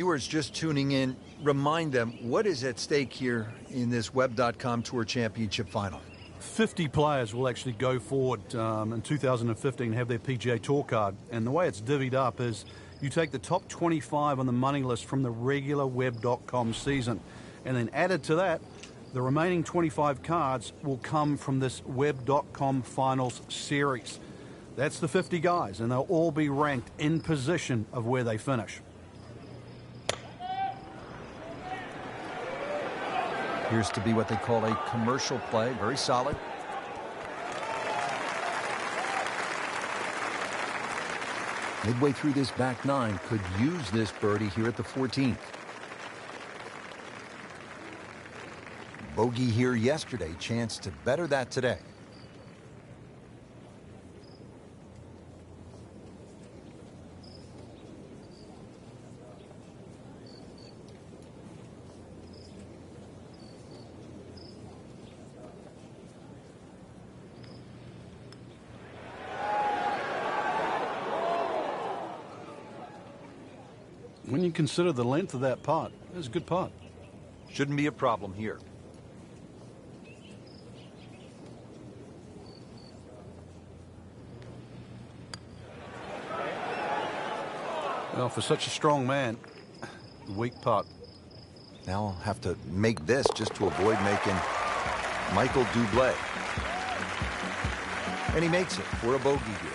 Viewers just tuning in, remind them what is at stake here in this Web.com Tour Championship final. 50 players will actually go forward in 2015, have their PGA Tour card. And the way it's divvied up is you take the top 25 on the money list from the regular Web.com season. And then added to that, the remaining 25 cards will come from this Web.com Finals series. That's the 50 guys, and they'll all be ranked in position of where they finish. Appears to be what they call a commercial play. Very solid. Midway through this back nine, could use this birdie here at the 14th. Bogey here yesterday, chance to better that today. When you consider the length of that putt, it's a good putt. Shouldn't be a problem here. Well, for such a strong man, weak putt. Now I'll have to make this just to avoid making Michael Dublé. And he makes it for a bogey here.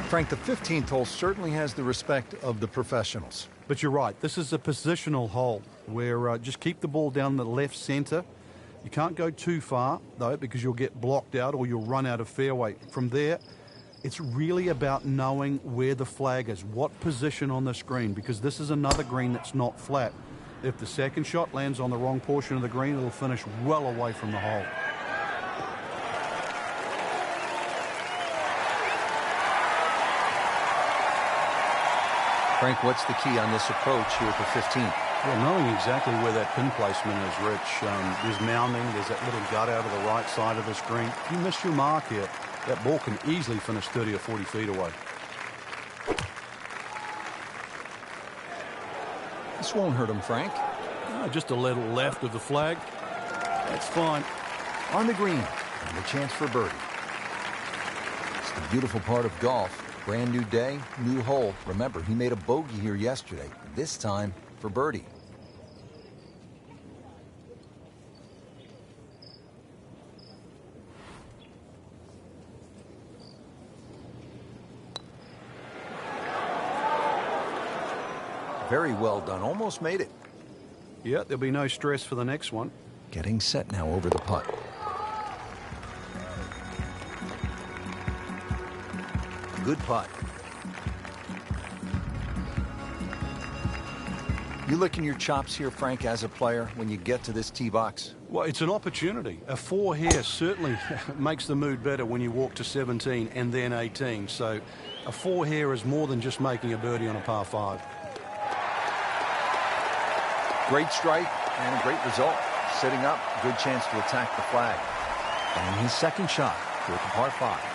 Frank, the 15th hole certainly has the respect of the professionals. But you're right. This is a positional hole where just keep the ball down the left center. You can't go too far, though, because you'll get blocked out or you'll run out of fairway. From there, it's really about knowing where the flag is, what position on the green, because this is another green that's not flat. If the second shot lands on the wrong portion of the green, it'll finish well away from the hole. Frank, what's the key on this approach here at the 15th? Well, knowing exactly where that pin placement is, Rich. There's mounding, there's that little gut out of the right side of the screen. If you miss your mark here, that ball can easily finish 30 or 40 feet away. This won't hurt him, Frank. Just a little left of the flag. That's fine. On the green, and a chance for birdie. It's the beautiful part of golf. Brand new day, new hole. Remember, he made a bogey here yesterday, this time for birdie. Very well done. Almost made it. Yeah, there'll be no stress for the next one. Getting set now over the putt. Good putt. You licking your chops here, Frank, as a player when you get to this tee box? Well, it's an opportunity. A 4 here certainly makes the mood better when you walk to 17 and then 18. So a 4 here is more than just making a birdie on a par 5. Great strike and a great result. Sitting up, good chance to attack the flag. And his second shot here at the par 5.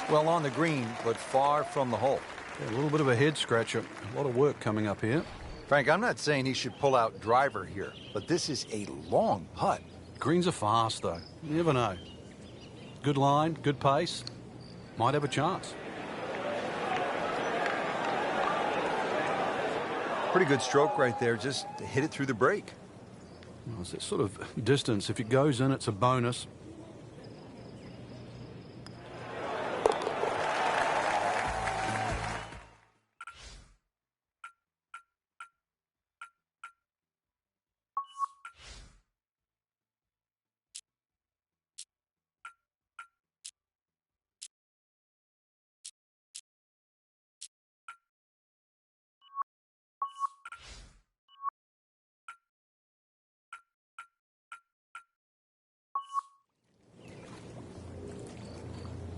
Well on the green, but far from the hole. Yeah, a little bit of a head scratcher. A lot of work coming up here. Frank, I'm not saying he should pull out driver here, but this is a long putt. Greens are fast, though. You never know. Good line, good pace. Might have a chance. Pretty good stroke right there. Just hit it through the break. Well, it's that sort of distance. If it goes in, it's a bonus.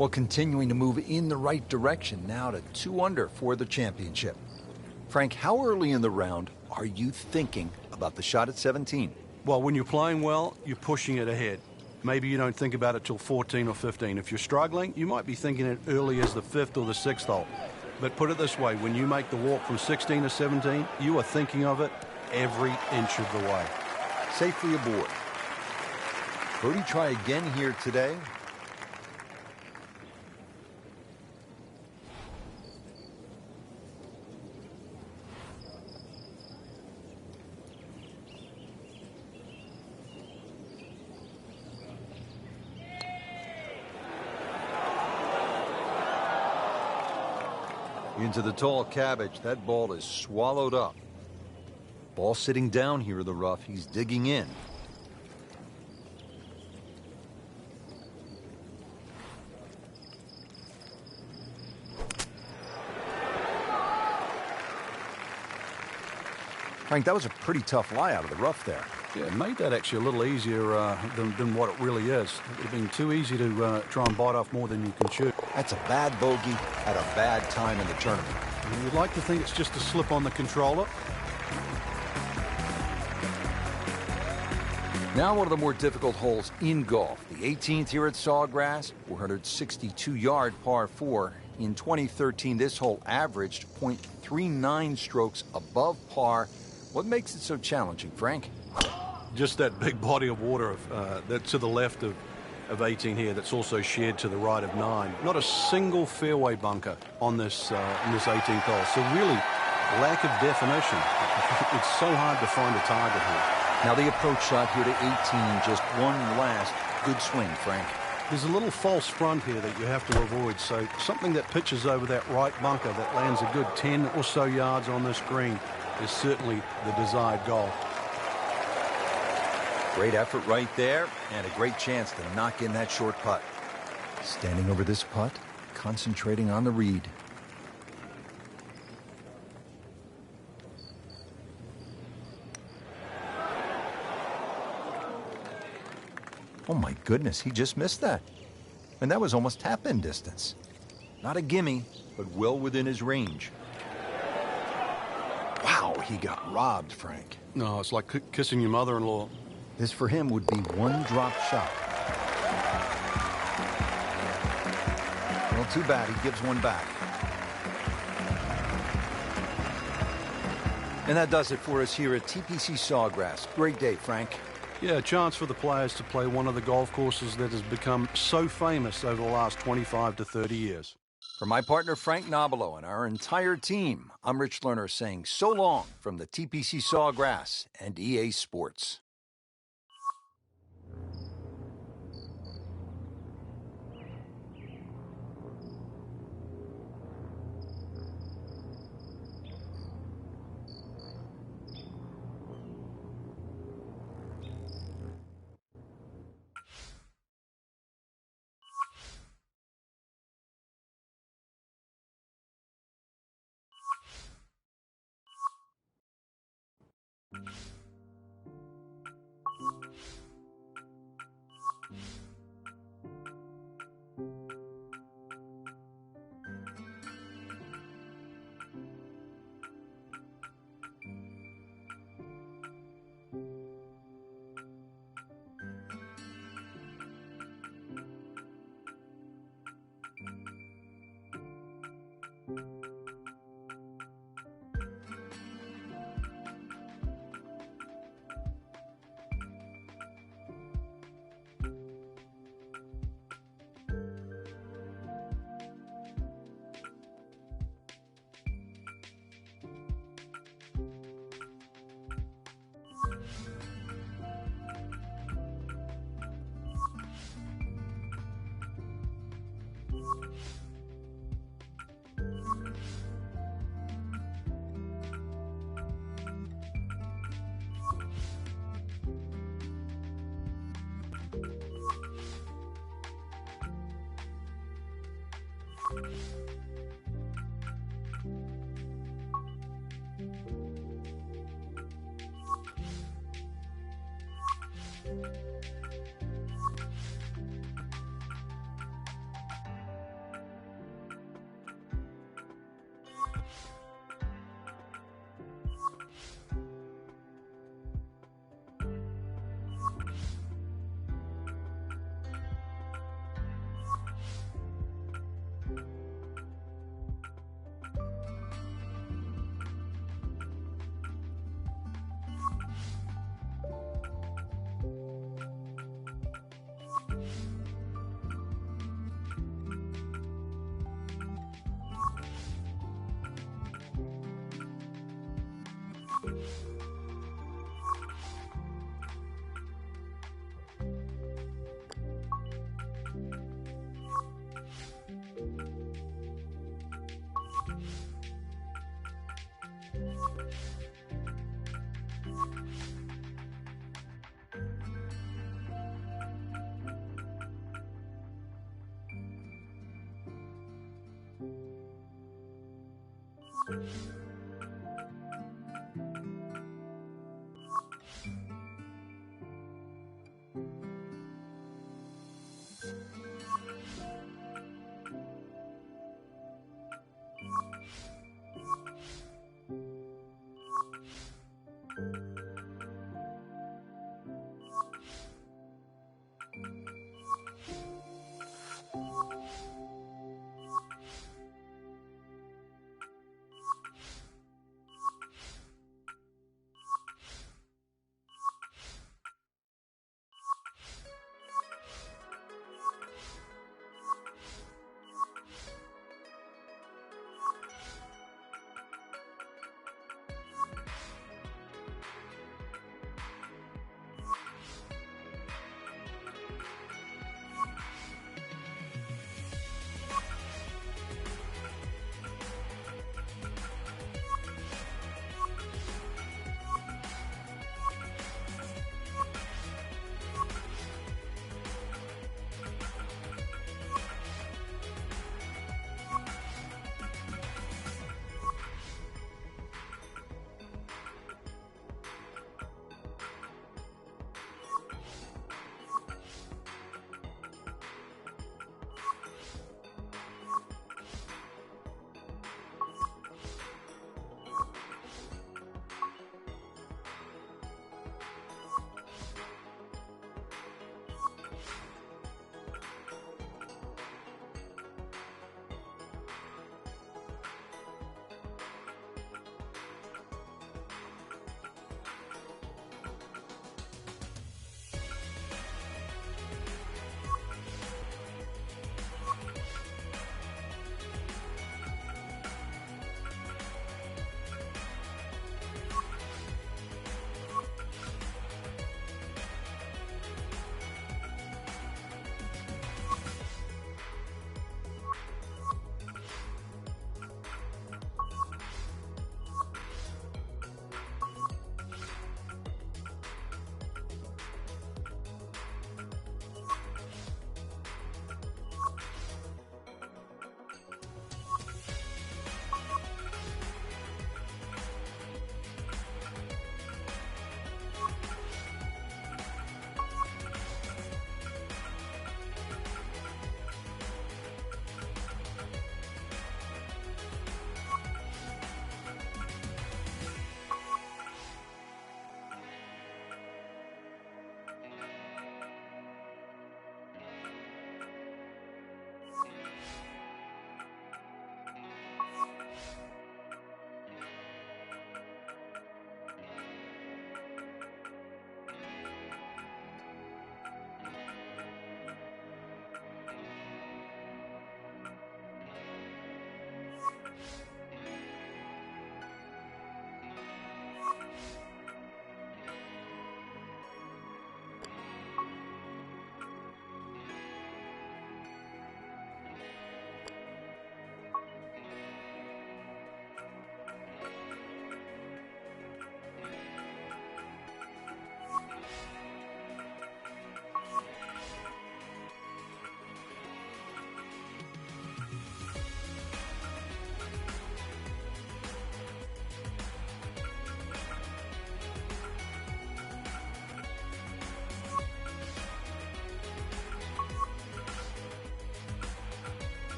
Well, continuing to move in the right direction, now to 2 under for the championship. Frank, how early in the round are you thinking about the shot at 17? Well, when you're playing well, you're pushing it ahead. Maybe you don't think about it till 14 or 15. If you're struggling, you might be thinking it early as the 5th or the 6th hole. But put it this way, when you make the walk from 16 to 17, you are thinking of it every inch of the way. Safely aboard. Birdie try again here today. Into the tall cabbage. That ball is swallowed up. Ball sitting down here in the rough. He's digging in. Frank, that was a pretty tough lie out of the rough there. Yeah, it made that actually a little easier than what it really is. It would have been too easy to try and bite off more than you can chew. That's a bad bogey at a bad time in the tournament. And you'd like to think it's just a slip on the controller. Now one of the more difficult holes in golf. The 18th here at Sawgrass, 462-yard par 4. In 2013, this hole averaged .39 strokes above par. What makes it so challenging, Frank? Just that big body of water that's to the left of 18 here, that's also shared to the right of 9. Not a single fairway bunker on this 18th hole. So really, lack of definition. It's so hard to find a target here. Now the approach shot here to 18, just one last good swing, Frank. There's a little false front here that you have to avoid. So something that pitches over that right bunker that lands a good 10 or so yards on this green is certainly the desired goal. Great effort right there, and a great chance to knock in that short putt. Standing over this putt, concentrating on the read. Oh my goodness, he just missed that. And that was almost tap-in distance. Not a gimme, but well within his range. Wow, he got robbed, Frank. No, it's like kissing your mother-in-law. This for him would be one drop shot. Well, too bad. He gives one back. And that does it for us here at TPC Sawgrass. Great day, Frank. Yeah, a chance for the players to play one of the golf courses that has become so famous over the last 25 to 30 years. For my partner, Frank Nobilo, and our entire team, I'm Rich Lerner saying so long from the TPC Sawgrass and EA Sports.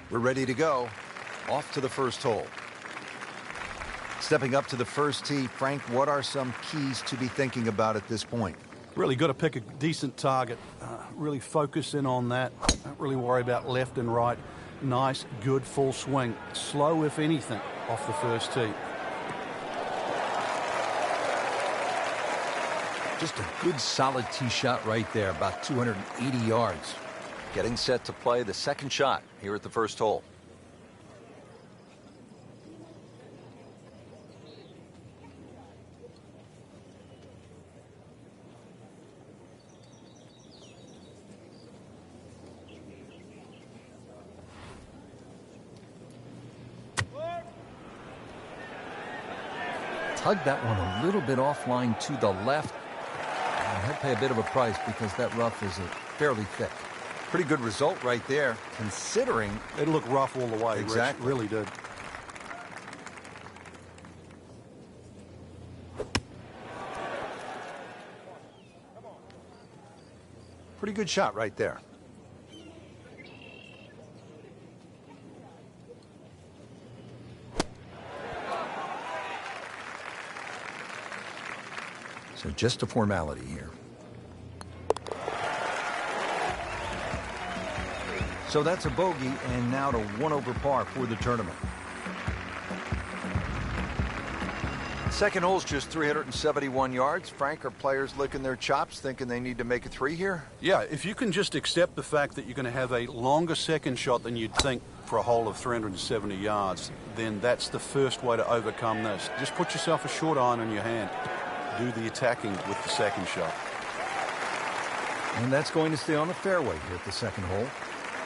We're ready to go. Off to the first hole. Stepping up to the first tee, Frank, what are some keys to be thinking about at this point? Really got to pick a decent target. Really focus in on that. Don't really worry about left and right. Nice, good full swing. Slow, if anything, off the first tee. Just a good solid tee shot right there, about 280 yards. Getting set to play the second shot here at the first hole. Tugged that one a little bit offline to the left. And he'll pay a bit of a price because that rough is fairly thick. Pretty good result right there, considering it looked rough all the way. Exactly. Rich, really did. Pretty good shot right there. So just a formality here. So that's a bogey, and now to 1 over par for the tournament. Second hole's just 371 yards. Frank, are players licking their chops, thinking they need to make a 3 here? Yeah, if you can just accept the fact that you're going to have a longer second shot than you'd think for a hole of 370 yards, then that's the first way to overcome this. Just put yourself a short iron in your hand. Do the attacking with the second shot. And that's going to stay on the fairway here at the second hole.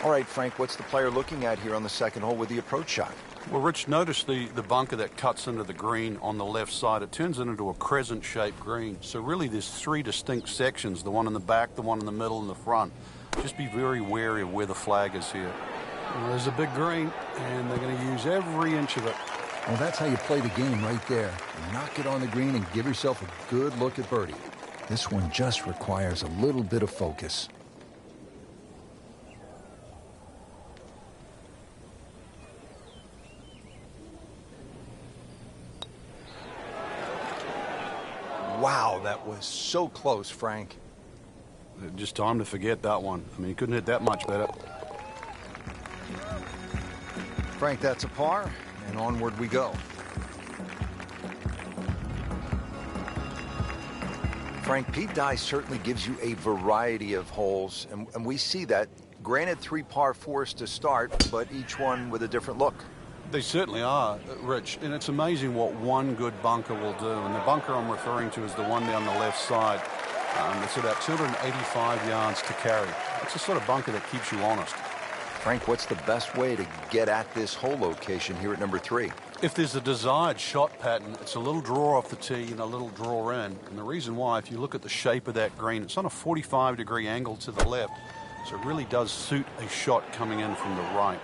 All right, Frank, what's the player looking at here on the second hole with the approach shot? Well, Rich, notice the bunker that cuts into the green on the left side. It turns it into a crescent-shaped green. So really there's 3 distinct sections, the one in the back, the one in the middle, and the front. Just be very wary of where the flag is here. Well, there's a big green, and they're going to use every inch of it. Well, that's how you play the game right there. Knock it on the green and give yourself a good look at birdie. This one just requires a little bit of focus. Wow, that was so close, Frank. Just time to forget that one. I mean, he couldn't hit that much better. Frank, that's a par, and onward we go. Frank, Pete Dye certainly gives you a variety of holes, and we see that. Granted, 3 par 4s to start, but each one with a different look. They certainly are, Rich, and it's amazing what one good bunker will do. And the bunker I'm referring to is the one down the left side. It's about 285 yards to carry. It's the sort of bunker that keeps you honest. Frank, what's the best way to get at this hole location here at number 3? If there's a desired shot pattern, it's a little draw off the tee and a little draw in. And the reason why, if you look at the shape of that green, it's on a 45-degree angle to the left. So it really does suit a shot coming in from the right.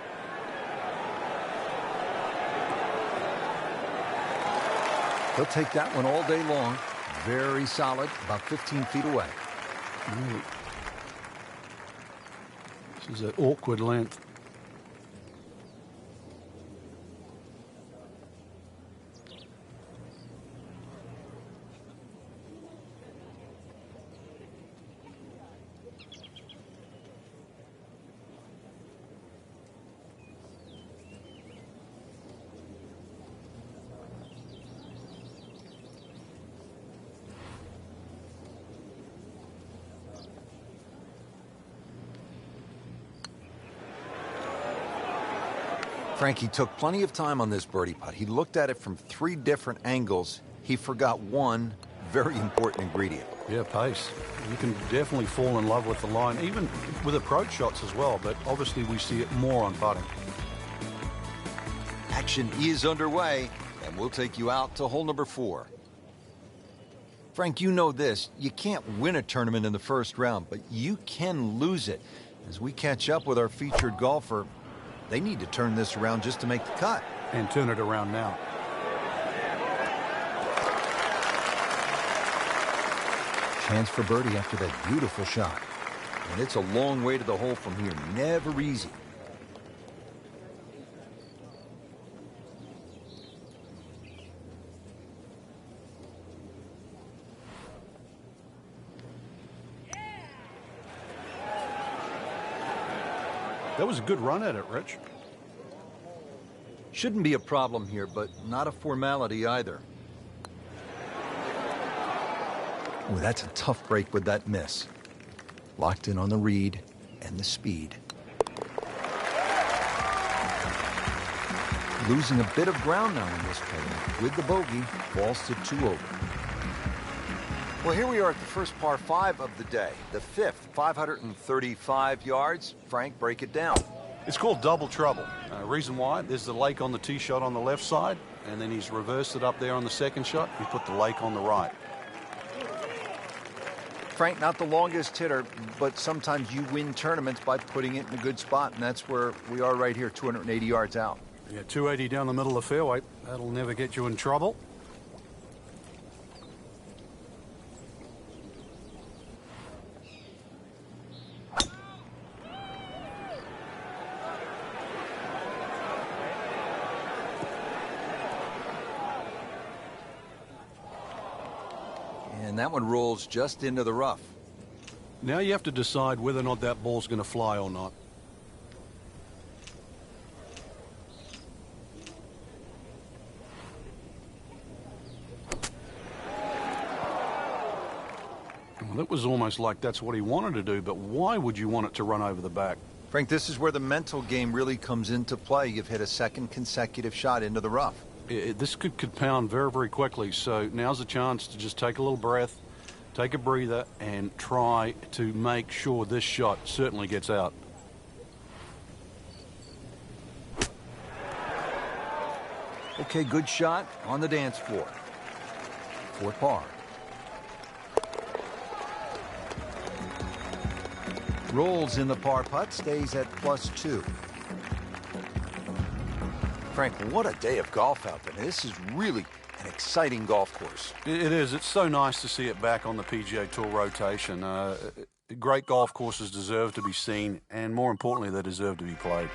He'll take that one all day long. Very solid, about 15 feet away. This is an awkward length. Frankie took plenty of time on this birdie putt. He looked at it from 3 different angles. He forgot one very important ingredient. Yeah, pace. You can definitely fall in love with the line, even with approach shots as well, but obviously we see it more on putting. Action is underway, and we'll take you out to hole number 4. Frank, you know this. You can't win a tournament in the first round, but you can lose it. As we catch up with our featured golfer, they need to turn this around just to make the cut. And turn it around now. Chance for birdie after that beautiful shot. And it's a long way to the hole from here. Never easy. That was a good run at it, Rich. Shouldn't be a problem here, but not a formality either. Oh, that's a tough break with that miss. Locked in on the read and the speed. Losing a bit of ground now in this play. With the bogey, falls to 2 over. Well, here we are at the first par 5 of the day. The 5th, 535 yards. Frank, break it down. It's called double trouble. Reason why, there's the lake on the tee shot on the left side, and then he's reversed it up there on the second shot. He put the lake on the right. Frank, not the longest hitter, but sometimes you win tournaments by putting it in a good spot, and that's where we are right here, 280 yards out. Yeah, 280 down the middle of the fairway. That'll never get you in trouble. And that one rolls just into the rough. Now you have to decide whether or not that ball's going to fly or not. Well, it was almost like that's what he wanted to do, but why would you want it to run over the back? Frank, this is where the mental game really comes into play. You've hit a second consecutive shot into the rough. This could compound very, very quickly, so now's a chance to just take a little breath, take a breather, and try to make sure this shot certainly gets out. Okay, good shot on the dance floor. For par. Rolls in the par putt, stays at +2. Frank, what a day of golf out there. This is really an exciting golf course. It is. It's so nice to see it back on the PGA Tour rotation. Great golf courses deserve to be seen, and more importantly, they deserve to be played.